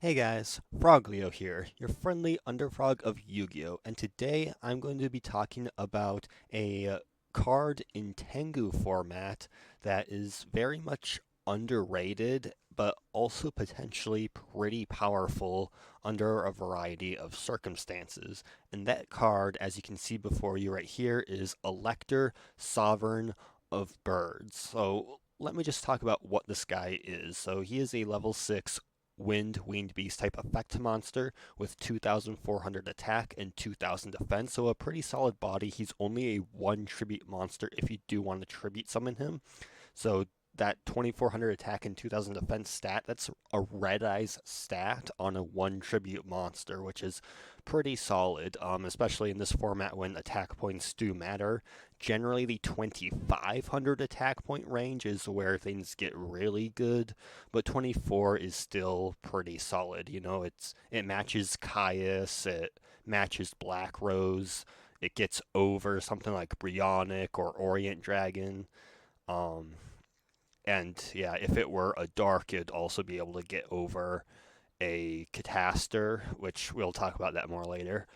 Hey guys, Froglio here, your friendly underfrog of Yu-Gi-Oh! And today I'm going to be talking about a card in Tengu format that is very much underrated, but also potentially pretty powerful under a variety of circumstances. And that card, as you can see before you right here, is Alector, Sovereign of Birds. So let me just talk about what this guy is. So he is a level 6 Winged Beast type effect monster with 2,400 attack and 2,000 defense, so a pretty solid body. He's only a 1 tribute monster if you do want to tribute summon him. So that 2,400 attack and 2,000 defense stat, that's a red eyes stat on a 1 tribute monster, which is pretty solid, especially in this format when attack points do matter. Generally, the 2,500 attack point range is where things get really good, but 24 is still pretty solid. It matches Caius, it matches Black Rose, it gets over something like Brionic or Orient Dragon. Um, and yeah, if it were a dark, it'd also be able to get over a Cataster, which we'll talk about that more later.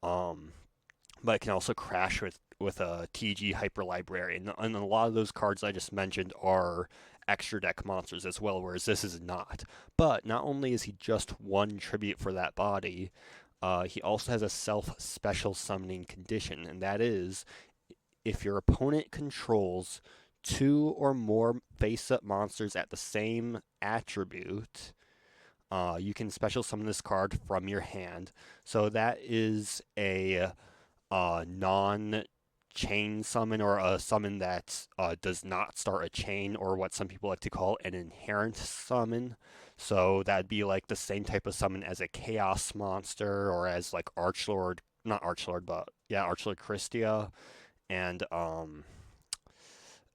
Um, but it can also crash with a TG Hyper Librarian, and a lot of those cards I just mentioned are extra deck monsters as well, whereas this is not. But not only is he just 1 tribute for that body, he also has a self special summoning condition, and that is if your opponent controls 2 or more face-up monsters at the same attribute, you can special summon this card from your hand. So that is a non chain summon, or a summon that does not start a chain, or what some people like to call an inherent summon. So that'd be like the same type of summon as a chaos monster, or as like Archlord, not Archlord, but yeah, Archlord Christia, and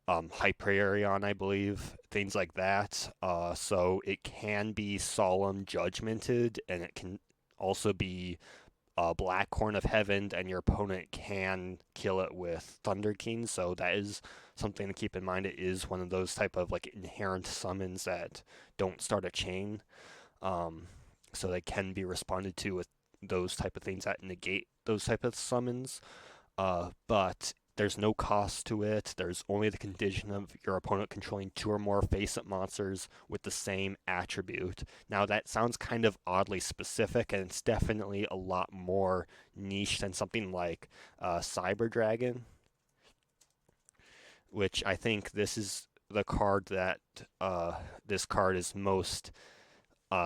Hyperion, I believe, things like that. So it can be Solemn Judgmented, and it can also be Black Horn of Heaven, and your opponent can kill it with Thunder King. So that is something to keep in mind. It is one of those type of like inherent summons that don't start a chain. Um, so they can be responded to with those type of things that negate those type of summons. But there's no cost to it. There's only the condition of your opponent controlling 2 or more face-up monsters with the same attribute. Now, that sounds kind of oddly specific, and it's definitely a lot more niche than something like Cyber Dragon, which I think this is the card that this card is most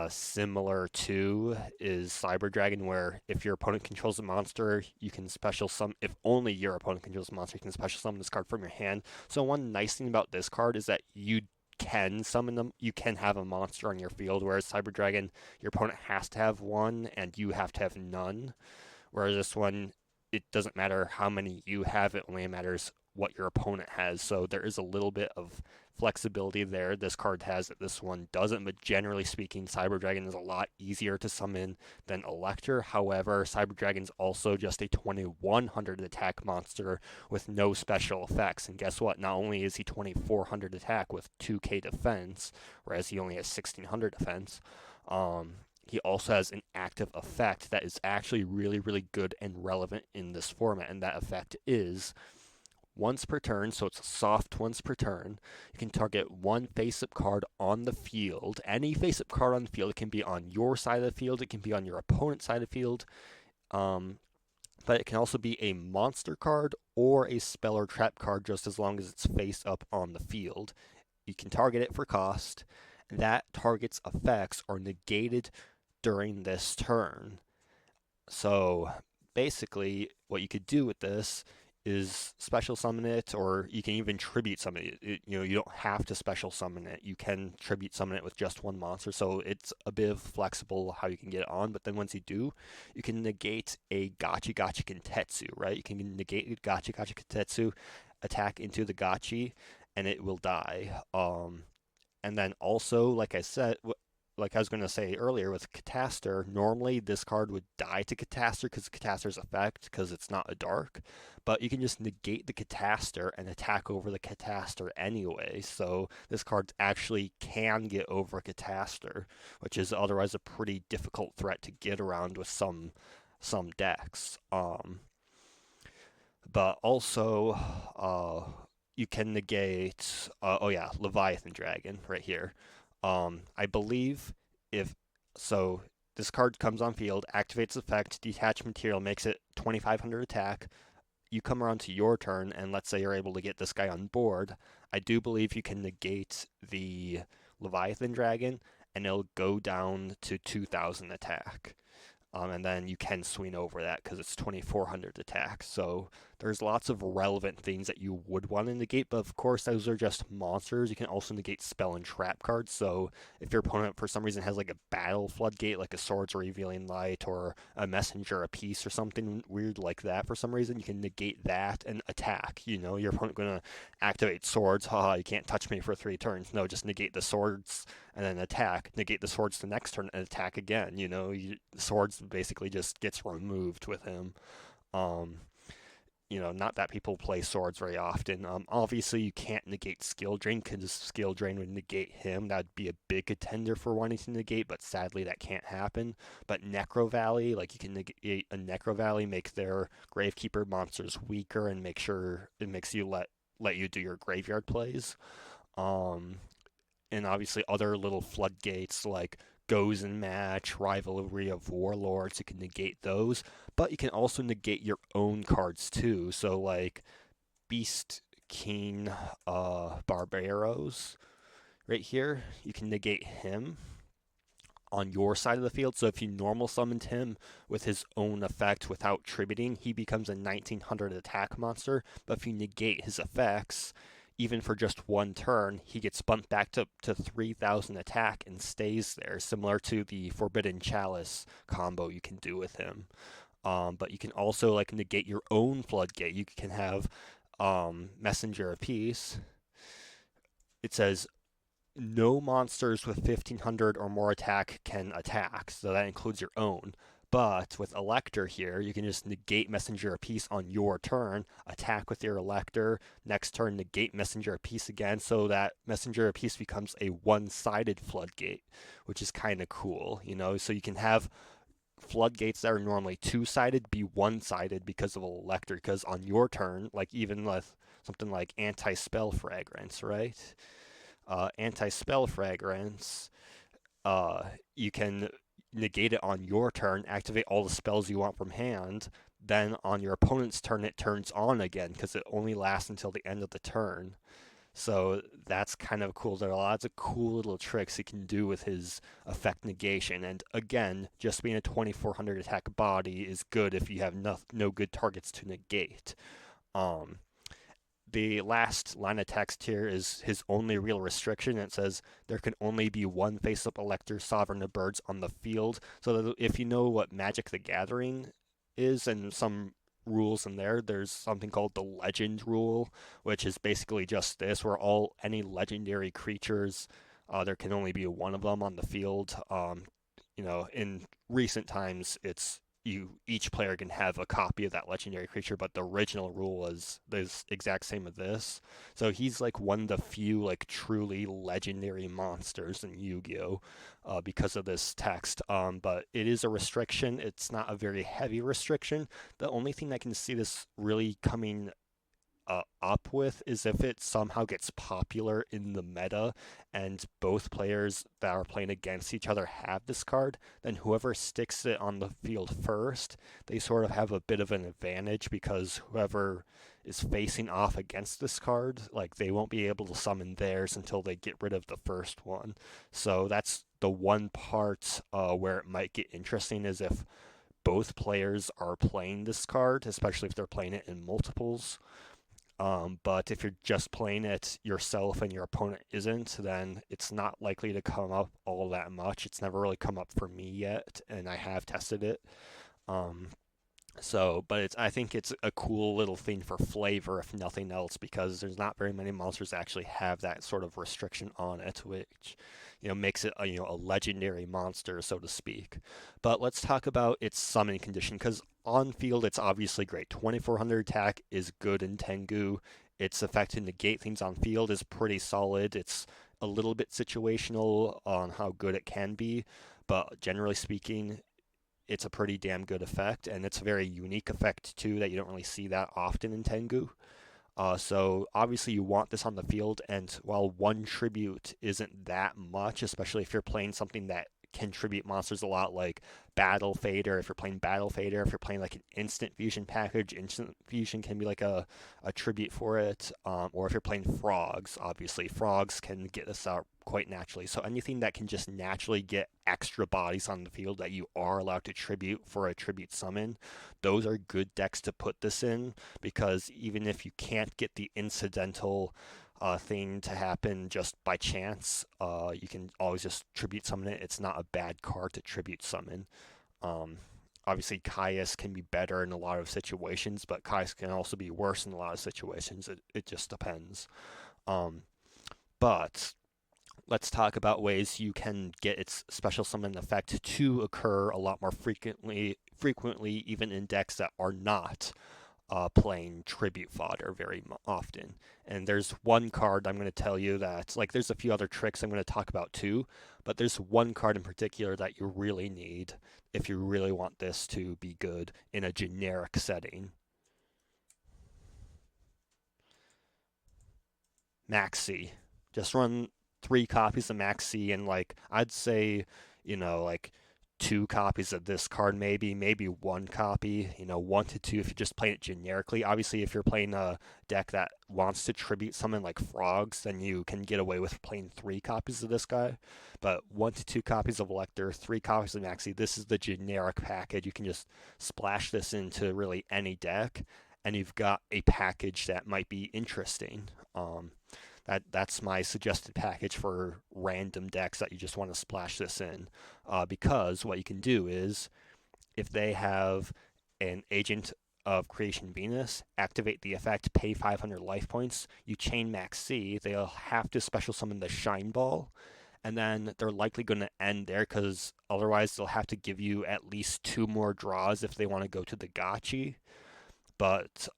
similar to is Cyber Dragon, where if your opponent controls a monster, you can special summon. If only your opponent controls a monster, you can special summon this card from your hand. So one nice thing about this card is that you can summon them. You can have a monster on your field, whereas Cyber Dragon, your opponent has to have one, and you have to have none. Whereas this one, it doesn't matter how many you have; it only matters what your opponent has. So there is a little bit of flexibility there this card has that this one doesn't, but generally speaking, Cyber Dragon is a lot easier to summon than Alector. However, Cyber Dragon's also just a 2,100 attack monster with no special effects. And guess what? Not only is he 2,400 attack with 2k defense, whereas he only has 1,600 defense, he also has an active effect that is actually really, really good and relevant in this format. And that effect is once per turn, so it's soft once per turn. You can target 1 face-up card on the field. Any face-up card on the field. It can be on your side of the field. It can be on your opponent's side of the field. Um, but it can also be a monster card or a spell or trap card, just as long as it's face up on the field. You can target it for cost. That target's effects are negated during this turn. So basically, what you could do with this is special summon it, or you can even tribute summon it. You don't have to special summon it. You can tribute summon it with just 1 monster, so it's a bit flexible how you can get it on. But then once you do, you can negate a Gachi Gachi Kentetsu, right? You can negate a Gachi Gachi Kentetsu, attack into the Gachi, and it will die. And then also, like I said, like I was going to say earlier with Catastor, normally this card would die to Catastor because Catastor's effect, because it's not a dark, but you can just negate the Catastor and attack over the Catastor anyway, so this card actually can get over Catastor, which is otherwise a pretty difficult threat to get around with some decks. But also, you can negate. Oh yeah, Leviathan Dragon right here. I believe if so, this card comes on field, activates effect, detach material, makes it 2,500 attack. You come around to your turn, and let's say you're able to get this guy on board. I do believe you can negate the Leviathan Dragon, and it'll go down to 2,000 attack. And then you can swing over that because it's 2,400 attack. So there's lots of relevant things that you would want to negate, but of course those are just monsters. You can also negate spell and trap cards. So if your opponent for some reason has like a battle floodgate, like a Swords Revealing Light or a Messenger of Peace or something weird like that for some reason, you can negate that and attack. You know, your opponent going to activate swords. Haha, you can't touch me for 3 turns. No, just negate the swords and then attack, negate the swords the next turn, and attack again. You know, the swords basically just gets removed with him. Um, not that people play swords very often. Obviously, you can't negate skill drain because skill drain would negate him. That'd be a big contender for wanting to negate, but sadly that can't happen. But Necro Valley, like you can negate a Necro Valley, make their Gravekeeper monsters weaker, and make sure it makes you let you do your graveyard plays. Um, and obviously other little floodgates like Goes and Match, Rivalry of Warlords, you can negate those, but you can also negate your own cards too. So like Beast King Barbaros right here, you can negate him on your side of the field. So if you normal summoned him with his own effect without tributing, he becomes a 1900 attack monster. But if you negate his effects, even for just 1 turn, he gets bumped back to 3000 attack and stays there, similar to the Forbidden Chalice combo you can do with him. But you can also like negate your own floodgate. You can have Messenger of Peace. It says no monsters with 1500 or more attack can attack, so that includes your own. But with Alector here, you can just negate Messenger of Peace on your turn, attack with your Alector, next turn negate Messenger of Peace again, so that Messenger of Peace becomes a one-sided floodgate, which is kind of cool, so you can have floodgates that are normally two-sided be one-sided because of Alector, because on your turn, like even with something like Anti-Spell Fragrance, right? Anti-spell fragrance, you can negate it on your turn, activate all the spells you want from hand. Then on your opponent's turn, it turns on again because it only lasts until the end of the turn. So that's kind of cool. There are lots of cool little tricks he can do with his effect negation. And again, just being a 2400 attack body is good if you have no good targets to negate. Um, the last line of text here is his only real restriction. It says there can only be one face-up Elector Sovereign of Birds on the field. So that if you know what Magic the Gathering is and some rules in there, there's something called the Legend rule, which is basically just this, where any legendary creatures, there can only be one of them on the field. In recent times, each player can have a copy of that legendary creature, but the original rule was the exact same as this. So he's like one of the few like truly legendary monsters in Yu-Gi-Oh! Because of this text. But it is a restriction. It's not a very heavy restriction. The only thing I can see this really coming up with is if it somehow gets popular in the meta and both players that are playing against each other have this card, then whoever sticks it on the field first, they sort of have a bit of an advantage because whoever is facing off against this card, like they won't be able to summon theirs until they get rid of the first one. So that's the one part where it might get interesting is if both players are playing this card, especially if they're playing it in multiples. But if you're just playing it yourself and your opponent isn't, then it's not likely to come up all that much. It's never really come up for me yet, and I have tested it. Um, So, but I think it's a cool little thing for flavor, if nothing else, because there's not very many monsters that actually have that sort of restriction on it, which, makes it a legendary monster, so to speak. But let's talk about its summoning condition, because on field it's obviously great. 2400 attack is good in Tengu. Its effect to negate things on field is pretty solid. It's a little bit situational on how good it can be, but generally speaking, it's a pretty damn good effect, and it's a very unique effect too that you don't really see that often in Tengu. So obviously you want this on the field, and while one tribute isn't that much, especially if you're playing something that can tribute monsters a lot, like Battle Fader. If you're playing Battle Fader, if you're playing like an Instant Fusion package, Instant Fusion can be like a tribute for it. Or if you're playing Frogs, obviously Frogs can get this out quite naturally. So anything that can just naturally get extra bodies on the field that you are allowed to tribute for a tribute summon, those are good decks to put this in, because even if you can't get the incidental thing to happen just by chance, you can always just tribute summon it. It's not a bad card to tribute summon. Um, Obviously, Caius can be better in a lot of situations, but Caius can also be worse in a lot of situations. It just depends. Um, but let's talk about ways you can get its special summon effect to occur a lot more frequently even in decks that are not playing tribute fodder very often. And there's one card I'm going to tell you that, like, there's a few other tricks I'm going to talk about too, but there's one card in particular that you really need if you really want this to be good in a generic setting. Maxi. Just run 3 copies of Maxi, and like I'd say, like 2 copies of this card, maybe 1 copy, 1 to 2 if you're just playing it generically. Obviously, if you're playing a deck that wants to tribute summon like Frogs, then you can get away with playing 3 copies of this guy. But 1 to 2 copies of Alector, 3 copies of Maxi, this is the generic package. You can just splash this into really any deck, and you've got a package that might be interesting. That's my suggested package for random decks that you just want to splash this in. Because what you can do is, if they have an Agent of Creation Venus, activate the effect, pay 500 life points, you chain Max C, they'll have to special summon the Shine Ball, and then they're likely going to end there because otherwise they'll have to give you at least 2 more draws if they want to go to the Gotchi. But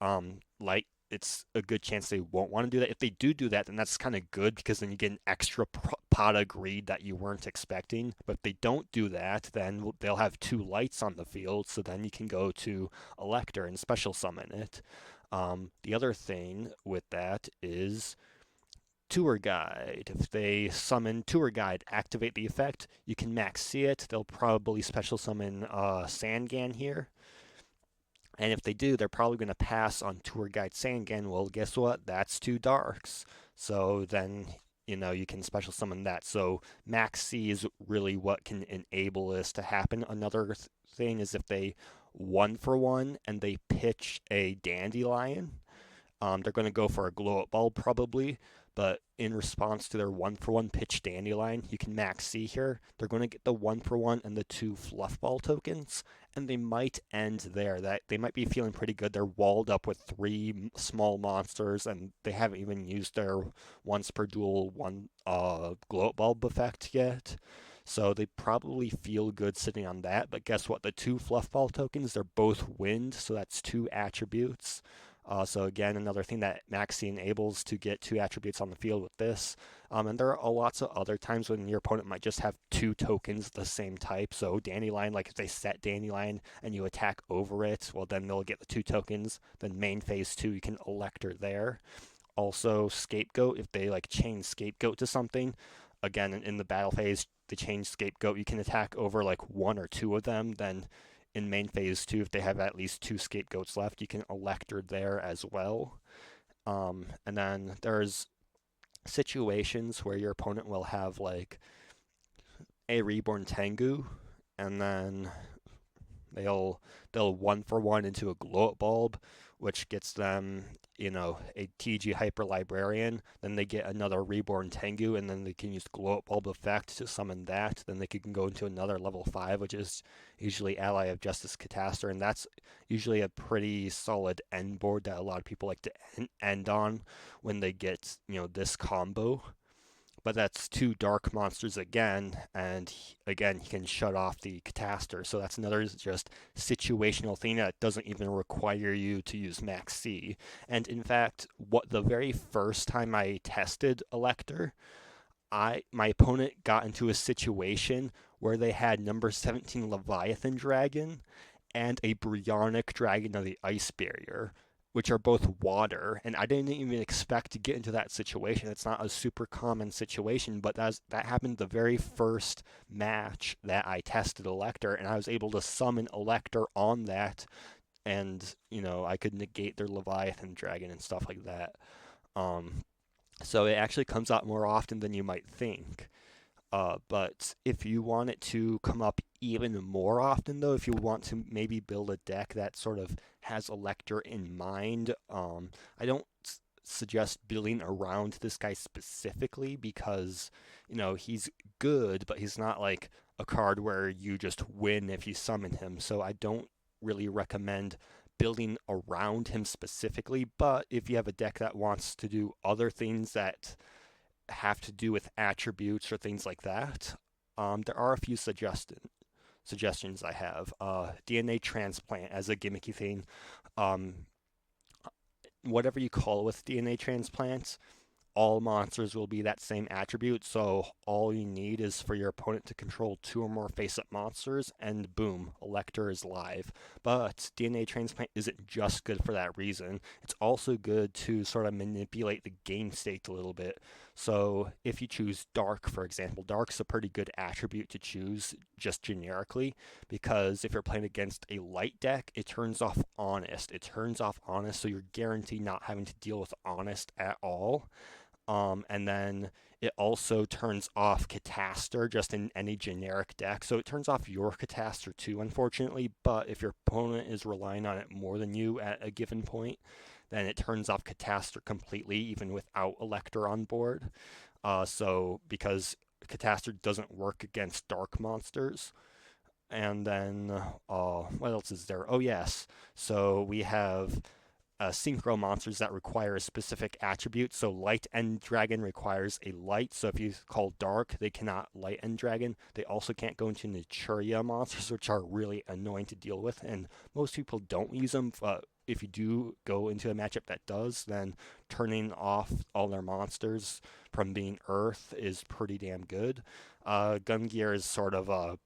like, it's a good chance they won't want to do that. If they do that, then that's kind of good because then you get an extra pot of greed that you weren't expecting. But if they don't do that, then they'll have 2 lights on the field, so then you can go to Alector and special summon it. The other thing with that is Tour Guide. If they summon Tour Guide, activate the effect, you can max see it. They'll probably special summon Sangan here. And if they do, they're probably going to pass on Tour Guide Sangan. Well, guess what? That's 2 darks. So then, you can special summon that. So Max C is really what can enable this to happen. Another thing is if they 1 for 1 and they pitch a Dandelion, they're going to go for a glow up bulb probably, but in response to their 1 for 1 pitch Dandelion, you can max C here. They're going to get the 1 for 1 and the 2 Fluffball tokens, and they might end there. That they might be feeling pretty good. They're walled up with 3 small monsters, and they haven't even used their once per duel one glow up bulb effect yet. So they probably feel good sitting on that. But guess what? The 2 Fluffball tokens, they're both wind, so that's 2 attributes. So again, another thing that Maxi enables to get 2 attributes on the field with this. And there are lots of other times when your opponent might just have 2 tokens of the same type. So Dandelion, like if they set Dandelion and you attack over it, well then they'll get the 2 tokens. Then main phase 2, you can Elector there. Also Scapegoat, if they like chain Scapegoat to something, again in the battle phase, they change Scapegoat, you can attack over like 1 or 2 of them. Then in main phase 2, if they have at least 2 Scapegoats left, you can Elector there as well. And then there's situations where your opponent will have like a Reborn Tengu, and then they'll 1 for 1 into a glow up bulb, which gets them a TG Hyper Librarian, then they get another Reborn Tengu, and then they can use Glow Up Bulb Effect to summon that. Then they can go into another level 5, which is usually Ally of Justice Catastor, and that's usually a pretty solid end board that a lot of people like to end on when they get, this combo. But that's two dark monsters again, and again, he can shut off the Catastor. So that's another just situational thing that doesn't even require you to use Max C. And in fact, what the very first time I tested Alector, my opponent got into a situation where they had number 17 Leviathan Dragon and a Bryonic Dragon of the Ice Barrier, which are both water. And I didn't even expect to get into that situation. It's not a super common situation, but that happened the very first match that I tested Alector, and I was able to summon Alector on that, and I could negate their Leviathan Dragon and stuff like that. Um, so it actually comes out more often than you might think. But if you want it to come up even more often, though, if you want to maybe build a deck that sort of has Elector in mind, I don't suggest building around this guy specifically because, he's good, but he's not like a card where you just win if you summon him. So I don't really recommend building around him specifically. But if you have a deck that wants to do other things that have to do with attributes or things like that, there are a few suggestions I have. DNA transplant as a gimmicky thing. Um, Whatever you call it with DNA transplants, all monsters will be that same attribute, so all you need is for your opponent to control two or more face-up monsters, and boom, Elector is live. But DNA Transplant isn't just good for that reason. It's also good to sort of manipulate the game state a little bit. So if you choose Dark, for example, Dark's a pretty good attribute to choose just generically, because if you're playing against a light deck, it turns off Honest. It turns off Honest, so you're guaranteed not having to deal with Honest at all. And then it also turns off Catastor just in any generic deck. So it turns off your Catastor too, unfortunately. But if your opponent is relying on it more than you at a given point, then it turns off Catastor completely, even without Elector on board. So because Catastor doesn't work against dark monsters. And then, what else is there? Oh, yes. So we have synchro monsters that require a specific attribute. So light end dragon requires a light. So if you call dark, they cannot light end dragon. They also can't go into Naturia monsters, which are really annoying to deal with. And most people don't use them. But if you do go into a matchup that does, then turning off all their monsters from being earth is pretty damn good. Gun gear is sort of a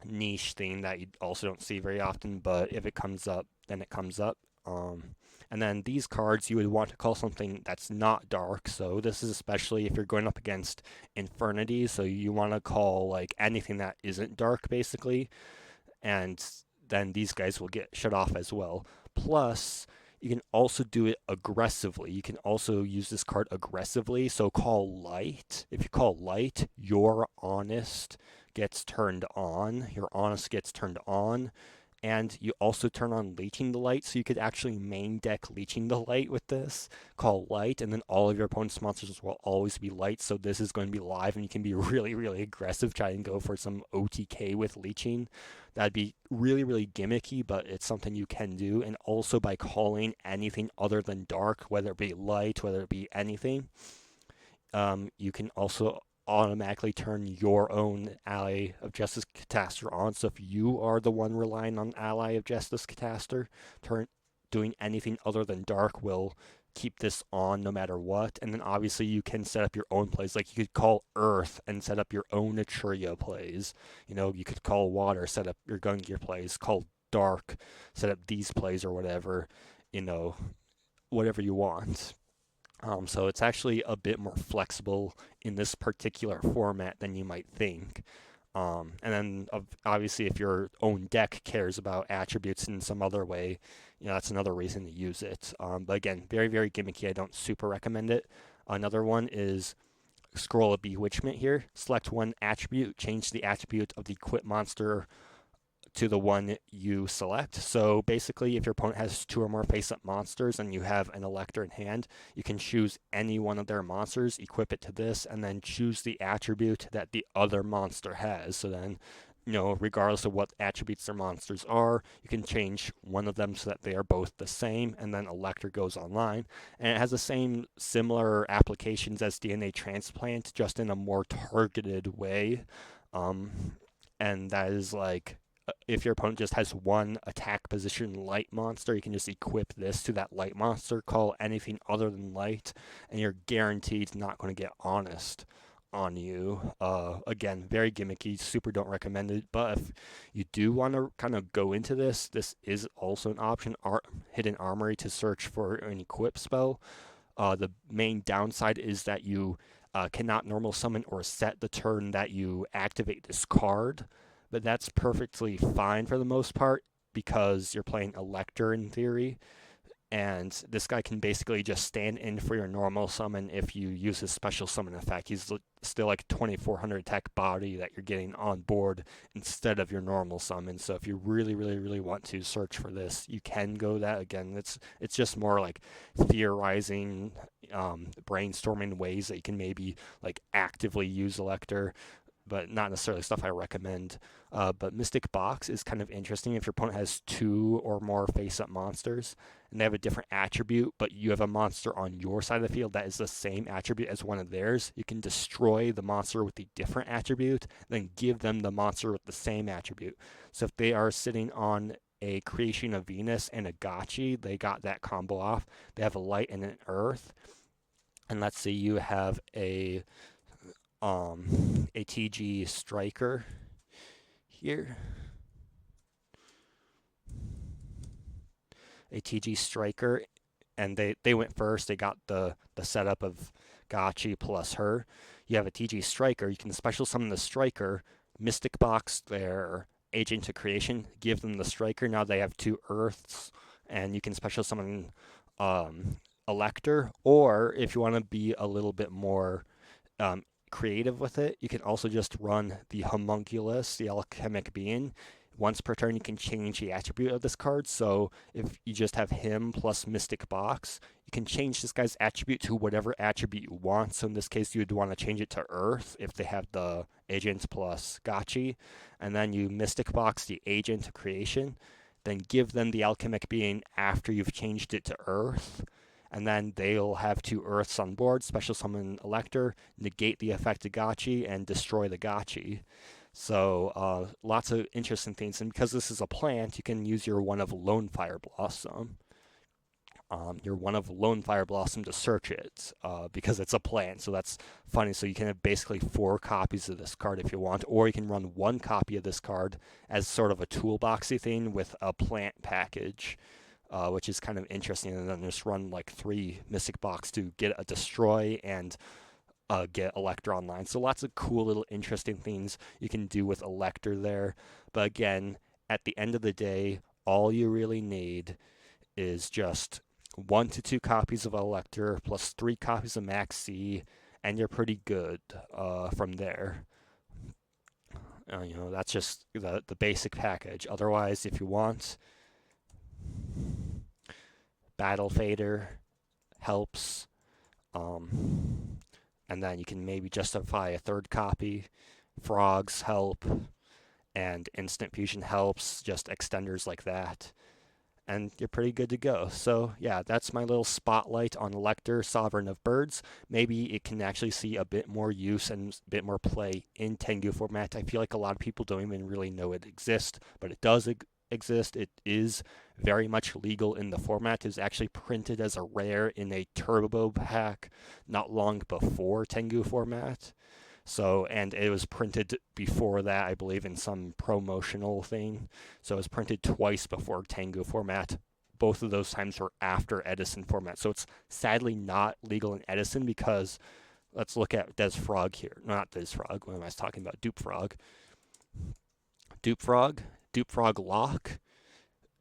niche thing that you also don't see very often, but if it comes up, then it comes up. And then these cards you would want to call something that's not dark. So this is especially if you're going up against Infernity. So you want to call like anything that isn't dark basically. And then these guys will get shut off as well. Plus, you can also do it aggressively. You can also use this card aggressively. So call light. If you call light, your honest gets turned on. Your honest gets turned on. And you also turn on Leeching the Light, so you could actually main deck Leeching the Light with this. Call light, and then all of your opponent's monsters will always be light, so this is going to be live, and you can be really, really aggressive, try and go for some OTK with Leeching. That'd be really, really gimmicky, but it's something you can do. And also by calling anything other than dark, whether it be light, whether it be anything, you can also automatically turn your own Ally of Justice Catastor on. So if you are the one relying on Ally of Justice Catastor, doing anything other than dark will keep this on no matter what. And then obviously you can set up your own plays. Like you could call Earth and set up your own Naturia plays. You could call Water, set up your Gun Gear plays. Call Dark, set up these plays or whatever. Whatever you want. So it's actually a bit more flexible in this particular format than you might think. And then obviously if your own deck cares about attributes in some other way, that's another reason to use it. But again, very, very gimmicky. I don't super recommend it. Another one is Scroll of Bewitchment here. Select one attribute, change the attribute of the equip monster to the one you select. So basically, if your opponent has two or more face-up monsters and you have an Alector in hand, you can choose any one of their monsters, equip it to this, and then choose the attribute that the other monster has. So then, regardless of what attributes their monsters are, you can change one of them so that they are both the same, and then Alector goes online. And it has the same similar applications as DNA Transplant, just in a more targeted way. Um, and that is like if your opponent just has one attack position light monster, you can just equip this to that light monster, call anything other than light, and you're guaranteed not going to get honest on you. Again, very gimmicky, super don't recommend it, but if you do want to kind of go into this, this is also an option, hidden armory, to search for an equip spell. The main downside is that you cannot normal summon or set the turn that you activate this card, but that's perfectly fine for the most part because you're playing Alector in theory, and this guy can basically just stand in for your normal summon if you use his special summon effect. He's still like 2400 attack body that you're getting on board instead of your normal summon. So if you really, really, really want to search for this, you can go that. Again, it's just more like theorizing, brainstorming ways that you can maybe like actively use Alector, but not necessarily stuff I recommend. But Mystic Box is kind of interesting if your opponent has two or more face-up monsters and they have a different attribute, but you have a monster on your side of the field that is the same attribute as one of theirs. You can destroy the monster with the different attribute, then give them the monster with the same attribute. So if they are sitting on a Creation of Venus and a Gotchi, they got that combo off. They have a light and an earth. And let's say you have a TG Striker here. A TG Striker, and they went first. They got the setup of Gotchi plus her. You have a TG Striker. You can special summon the Striker, Mystic Box their Agent of Creation, give them the Striker. Now they have two Earths, and you can special summon Alector. Or if you want to be a little bit more creative with it, you can also just run the Homunculus, the Alchemic Being. Once per turn, you can change the attribute of this card. So if you just have him plus Mystic Box, you can change this guy's attribute to whatever attribute you want. So in this case, you would want to change it to Earth if they have the Agent plus Gotchi. And then you Mystic Box the Agent of Creation. Then give them the Alchemic Being after you've changed it to Earth. And then they'll have two Earths on board, special summon Alector, negate the effect of Gotchi, and destroy the Gotchi. So lots of interesting things. And because this is a plant, you can use your one of Lone Fire Blossom. Your one of Lone Fire Blossom to search it because it's a plant. So that's funny. So you can have basically 4 copies of this card if you want, or you can run 1 copy of this card as sort of a toolboxy thing with a plant package. Which is kind of interesting, and then just run like 3 Mystic Box to get a Destroy and get Alector online. So lots of cool little interesting things you can do with Alector there. But again, at the end of the day, all you really need is just 1 to 2 copies of Alector plus 3 copies of Max C, and you're pretty good from there. That's just the basic package. Otherwise, if you want, Battle Fader helps, and then you can maybe justify a 3rd copy. Frogs help, and Instant Fusion helps, just extenders like that, and you're pretty good to go. So yeah, that's my little spotlight on Alector, Sovereign of Birds. Maybe it can actually see a bit more use and a bit more play in Tengu format. I feel like a lot of people don't even really know it exists, but it does exist. It is very much legal in the format. It was actually printed as a rare in a turbo pack not long before Tengu format. So, and it was printed before that, I believe, in some promotional thing. So it was printed twice before Tengu format. Both of those times were after Edison format. So it's sadly not legal in Edison because let's look at Des Frog here. No, not Des Frog. What am I talking about? Dupe Frog. Dupe Frog Lock.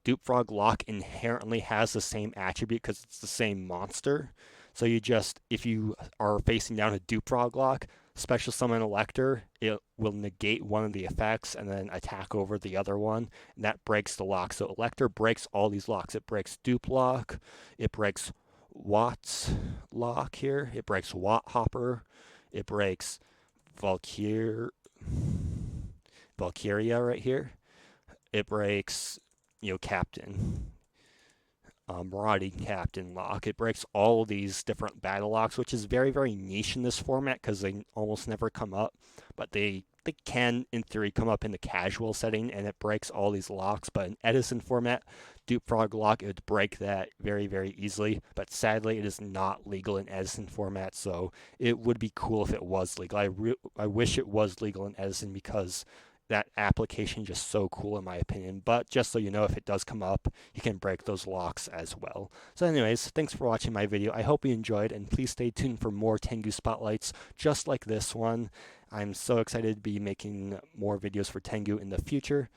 Dupe Frog Lock inherently has the same attribute because it's the same monster. So you just, if you are facing down a Dupe Frog Lock, special summon Alector, it will negate one of the effects and then attack over the other one, and that breaks the lock. So Alector breaks all these locks. It breaks Dupe Lock, it breaks Watt's Lock here, it breaks Watt Hopper, it breaks Valkyr Valkyria right here. It breaks, Captain. Marauding Captain lock. It breaks all of these different battle locks, which is very, very niche in this format because they almost never come up. But they can, in theory, come up in the casual setting, and it breaks all these locks. But in Edison format, Dupe Frog lock, it would break that very, very easily. But sadly, it is not legal in Edison format, so it would be cool if it was legal. I wish it was legal in Edison because that application is just so cool in my opinion. But just so you know, if it does come up, you can break those locks as well. So anyways, thanks for watching my video. I hope you enjoyed, and please stay tuned for more Tengu spotlights just like this one. I'm so excited to be making more videos for Tengu in the future.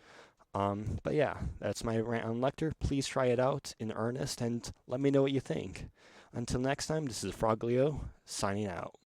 But yeah, that's my rant on Lecter. Please try it out in earnest and let me know what you think. Until next time, this is Froglio signing out.